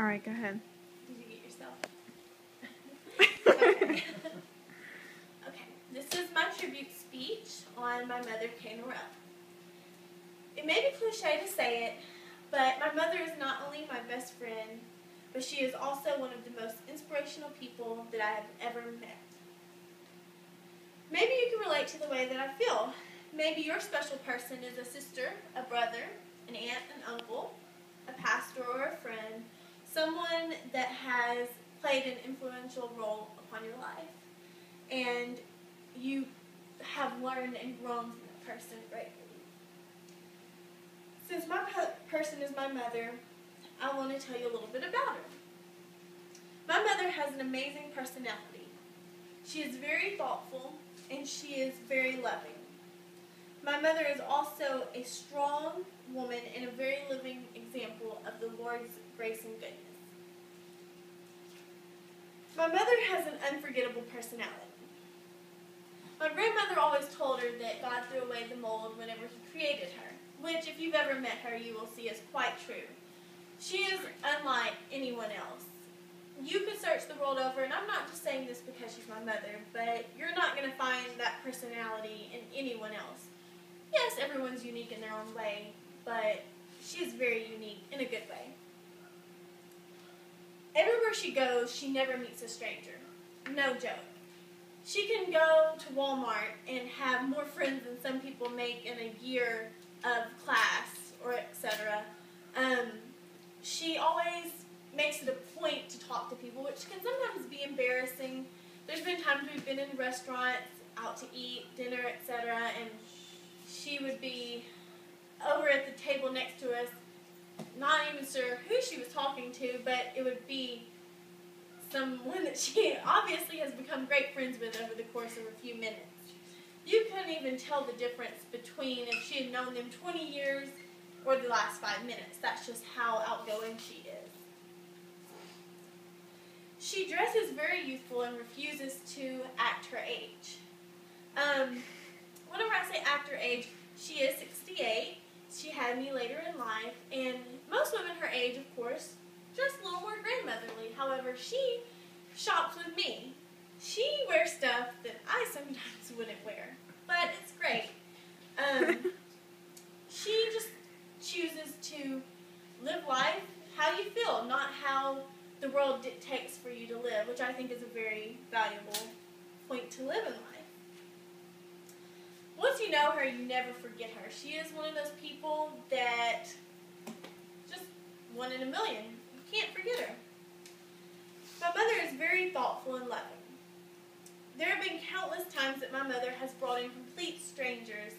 right, go ahead. Did you get yourself? Okay. Okay. This is my tribute speech on my mother, Kay Norrell. It may be cliche to say it, but my mother is not only my best friend, but she is also one of the most inspirational people that I have ever met. Maybe you can relate to the way that I feel. Maybe your special person is a sister, a brother, an aunt, an uncle, a pastor, or a friend, someone that has played an influential role upon your life, and you have learned and grown from that person greatly. Since my person is my mother, I want to tell you a little bit about her. My mother has an amazing personality. She is very thoughtful, and she is very loving. My mother is also a strong woman and a very living example of the Lord's grace and goodness. My mother has an unforgettable personality. My grandmother always told her that God threw away the mold whenever He created her, which, if you've ever met her, you will see is quite true. She is unlike anyone else. You could search the world over, and I'm not just saying this because she's my mother, but you're not going to find that personality in anyone else. Yes, everyone's unique in their own way, but she is very unique in a good way. Everywhere she goes, she never meets a stranger. No joke. She can go to Walmart and have more friends than some people make in a year of class, or etc. She always makes it a point to talk to people, which can sometimes be embarrassing. There's been times we've been in restaurants, out to eat, dinner, etc., and she would be over at the table next to us, not even sure who she was talking to, but it would be someone that she obviously has become great friends with over the course of a few minutes. You couldn't even tell the difference between if she had known them 20 years or the last 5 minutes. That's just how outgoing she is. She dresses very youthful and refuses to act her age. Whenever I say act her age, she is 68. She had me later in life, and most women her age, of course, dress a little more grandmotherly. However, she shops with me. She wears stuff that I sometimes wouldn't wear, but it's great. She just chooses to live life how you feel, not how the world dictates for you to live, which I think is a very valuable point to live in life. Once you know her, you never forget her. She is one of those people that just one in a million. You can't forget her. My mother is very thoughtful and loving. There have been countless times that my mother has brought in complete strangers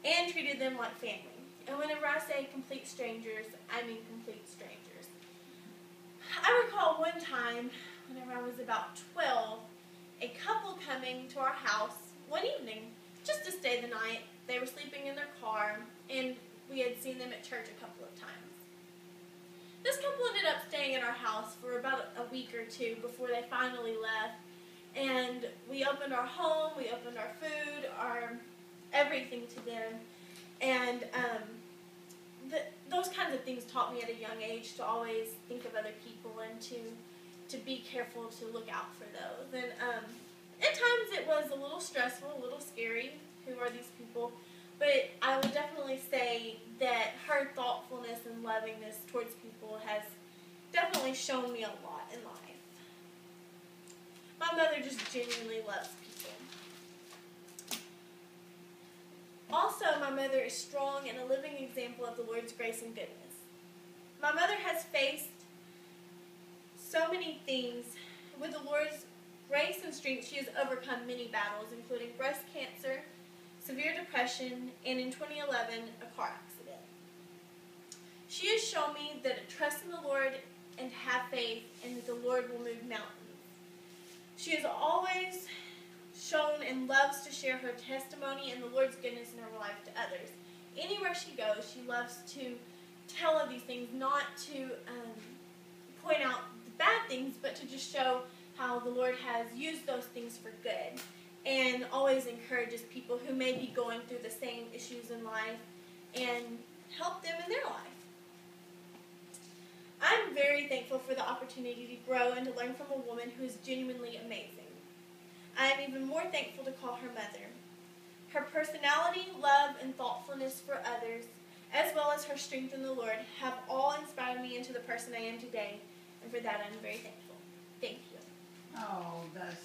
and treated them like family. And whenever I say complete strangers, I mean complete strangers. I recall one time, whenever I was about 12, a couple coming to our house one evening just to stay the night. They were sleeping in their car, and we had seen them at church a couple of times. This couple ended up staying in our house for about a week or two before they finally left, and we opened our home, we opened our food, our everything to them, and those kinds of things taught me at a young age to always think of other people and to be careful to look out for those. And at times it was a little stressful, a little scary. Who are these people? But I would definitely say that her thoughtfulness and lovingness towards people has definitely shown me a lot in life. My mother just genuinely loves people. Also, my mother is strong and a living example of the Lord's grace and goodness. My mother has faced so many things. With the Lord's grace and strength, she has overcome many battles, including breast cancer, severe depression, and in 2011, a car accident. She has shown me that to trust in the Lord and have faith, and that the Lord will move mountains. She has always shown and loves to share her testimony and the Lord's goodness in her life to others. Anywhere she goes, she loves to tell of these things, not to point out the bad things, but to just show how the Lord has used those things for good, and always encourages people who may be going through the same issues in life and help them in their life. I'm very very thankful for the opportunity to grow and to learn from a woman who is genuinely amazing. I am even more thankful to call her mother. Her personality, love, and thoughtfulness for others, as well as her strength in the Lord, have all inspired me into the person I am today, and for that I am very thankful. Thank you. Oh, that's